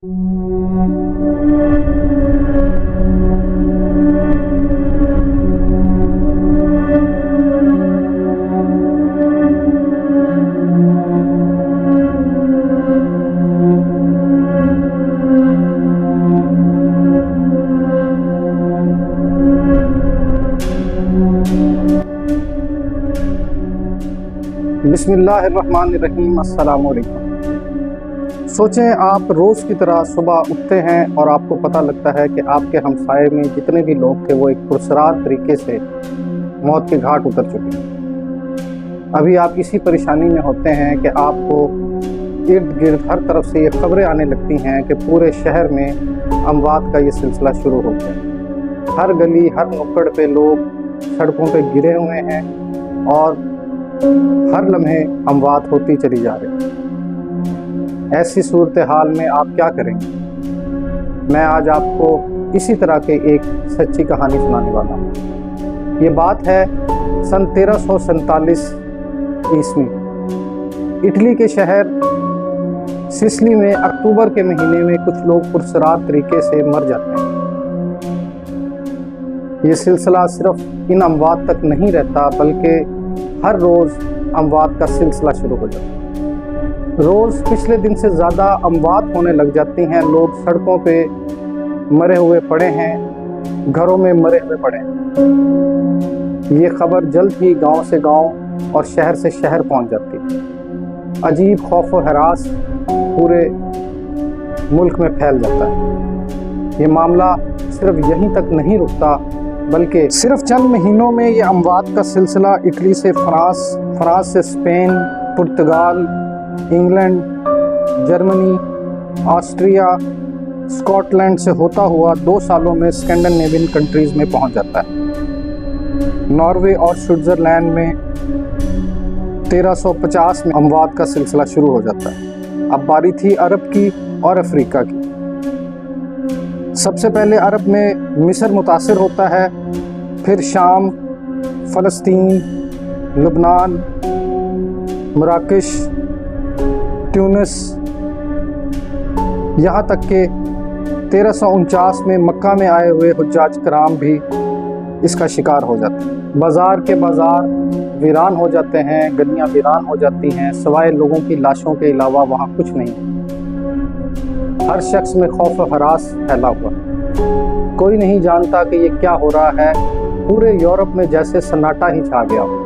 بسم اللہ الرحمن الرحیم۔ السلام علیکم۔ سوچیں آپ روز کی طرح صبح اٹھتے ہیں اور آپ کو پتہ لگتا ہے کہ آپ کے ہمسائے میں جتنے بھی لوگ تھے وہ ایک پرسرار طریقے سے موت کے گھاٹ اتر چکے ہیں۔ ابھی آپ اسی پریشانی میں ہوتے ہیں کہ آپ کو ارد گرد ہر طرف سے یہ خبریں آنے لگتی ہیں کہ پورے شہر میں اموات کا یہ سلسلہ شروع ہو گیا۔ ہر گلی ہر نکڑ پہ لوگ سڑکوں پہ گرے ہوئے ہیں اور ہر لمحے اموات ہوتی چلی جا رہی ہے۔ ایسی صورتحال میں آپ کیا کریں گے؟ میں آج آپ کو اسی طرح کے ایک سچی کہانی سنانے والا ہوں۔ یہ بات ہے سن 1347 عیسوی۔ اٹلی کے شہر سسلی میں اکتوبر کے مہینے میں کچھ لوگ پرسرار طریقے سے مر جاتے ہیں۔ یہ سلسلہ صرف ان اموات تک نہیں رہتا بلکہ ہر روز اموات کا سلسلہ شروع ہو جاتا ہے۔ روز پچھلے دن سے زیادہ اموات ہونے لگ جاتی ہیں۔ لوگ سڑکوں پہ مرے ہوئے پڑے ہیں، گھروں میں مرے ہوئے پڑے ہیں۔ یہ خبر جلد ہی گاؤں سے گاؤں اور شہر سے شہر پہنچ جاتی ہے۔ عجیب خوف و ہراس پورے ملک میں پھیل جاتا ہے۔ یہ معاملہ صرف یہیں تک نہیں رکتا بلکہ صرف چند مہینوں میں یہ اموات کا سلسلہ اٹلی سے فرانس سے Spain, Portugal, England, Germany, Austria, Scotland سے ہوتا ہوا 2 سالوں میں اسکینڈینیوین کنٹریز میں پہنچ جاتا ہے۔ ناروے اور سوئٹزرلینڈ میں 1350 میں اموات کا سلسلہ شروع ہو جاتا ہے۔ اب باری تھی عرب کی اور افریقہ کی۔ سب سے پہلے عرب میں مصر متاثر ہوتا ہے، پھر شام، فلسطین، لبنان، مراکش، تیونس، یہاں تک کہ 1349 میں مکہ میں آئے ہوئے حجاج کرام بھی اس کا شکار ہو جاتے ہیں۔ بازار کے بازار ویران ہو جاتے ہیں، گلیاں ویران ہو جاتی ہیں، سوائے لوگوں کی لاشوں کے علاوہ وہاں کچھ نہیں۔ ہر شخص میں خوف و ہراس پھیلا ہوا، کوئی نہیں جانتا کہ یہ کیا ہو رہا ہے۔ پورے یورپ میں جیسے سناٹا ہی چھا گیا ہو۔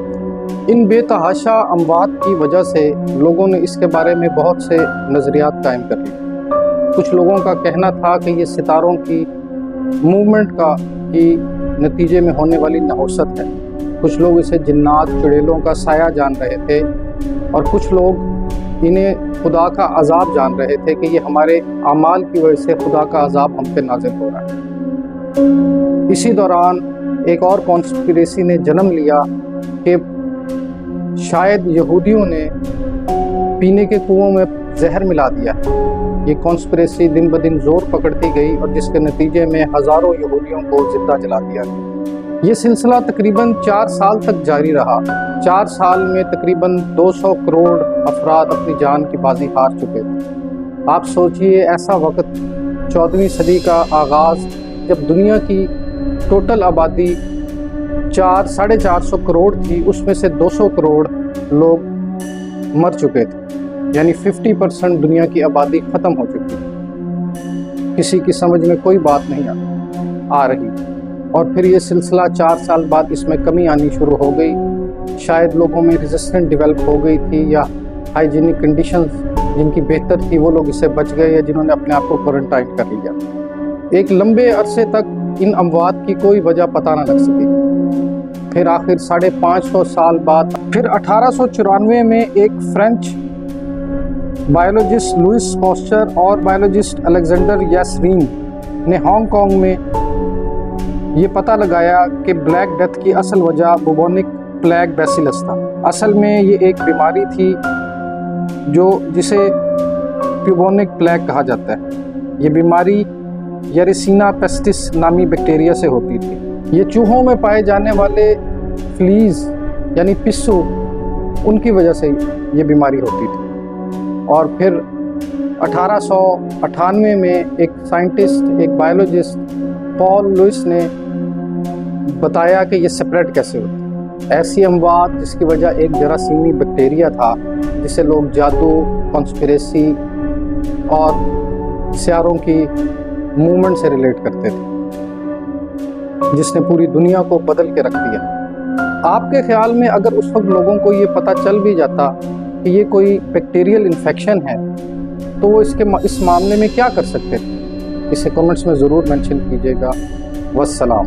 ان بے تحاشا اموات کی وجہ سے لوگوں نے اس کے بارے میں بہت سے نظریات قائم کر لیے۔ کچھ لوگوں کا کہنا تھا کہ یہ ستاروں کی موومنٹ کی نتیجے میں ہونے والی نحوست ہے۔ کچھ لوگ اسے جنات، چڑیلوں کا سایہ جان رہے تھے اور کچھ لوگ انہیں خدا کا عذاب جان رہے تھے کہ یہ ہمارے اعمال کی وجہ سے خدا کا عذاب ہم پہ نازل ہو رہا ہے۔ اسی دوران ایک اور کانسپریسی نے جنم لیا کہ شاید یہودیوں نے پینے کے کنووں میں زہر ملا دیا ہے۔ یہ کانسپریسی دن بدن زور پکڑتی گئی اور جس کے نتیجے میں ہزاروں یہودیوں کو زندہ جلا دیا گیا۔ یہ سلسلہ تقریباً 4 سال تک جاری رہا۔ 4 سال میں تقریباً 200 کروڑ افراد اپنی جان کی بازی ہار چکے تھے۔ آپ سوچئے ایسا وقت 14ویں صدی کا آغاز جب دنیا کی ٹوٹل آبادی 400 سے 450 کروڑ تھی، اس میں سے 200 کروڑ لوگ مر چکے تھے، یعنی 50% دنیا کی آبادی ختم ہو چکی ہے۔ کسی کی سمجھ میں کوئی بات نہیں آ رہی، اور پھر یہ سلسلہ 4 سال بعد اس میں کمی آنی شروع ہو گئی۔ شاید لوگوں میں ریزسٹنٹ ڈیولپ ہو گئی تھی، یا ہائیجینک کنڈیشنز جن کی بہتر تھی وہ لوگ اس سے بچ گئے، یا جنہوں نے اپنے آپ کو کوارنٹائن کر لیا۔ ایک لمبے عرصے تک ان اموات کی کوئی وجہ پتہ نہ لگ سکی۔ پھر آخر 550 سال بعد پھر 1894 میں ایک فرینچ بایولوجسٹ لوئس پاسچر اور بایولوجسٹ الیگزینڈر یاسرین نے ہانگ کانگ میں یہ پتہ لگایا کہ بلیک ڈیتھ کی اصل وجہ بوبونک پلیگ بیسیلس تھا۔ اصل میں یہ ایک بیماری تھی جسے پیوبونک پلیگ کہا جاتا ہے۔ یہ بیماری یریسینا پیسٹس نامی بیکٹیریا سے ہوتی تھی۔ یہ چوہوں میں پائے جانے والے فلیز یعنی پسو، ان کی وجہ سے یہ بیماری ہوتی تھی، اور پھر 1898 میں ایک سائنٹسٹ، ایک بایولوجسٹ پال لوئس نے بتایا کہ یہ سپریٹ کیسے ہوتا ہے۔ ایسی اموات جس کی وجہ ایک جراثیمی بیکٹیریا تھا جسے لوگ جادو، کانسپریسی اور سیاروں کی موومنٹ سے ریلیٹ کرتے تھے، جس نے پوری دنیا کو بدل کے رکھ دیا۔ آپ کے خیال میں اگر اس وقت لوگوں کو یہ پتہ چل بھی جاتا کہ یہ کوئی بیکٹیریل انفیکشن ہے تو وہ اس معاملے میں کیا کر سکتے تھے؟ اسے کمنٹس میں ضرور مینشن کیجیے گا۔ والسلام۔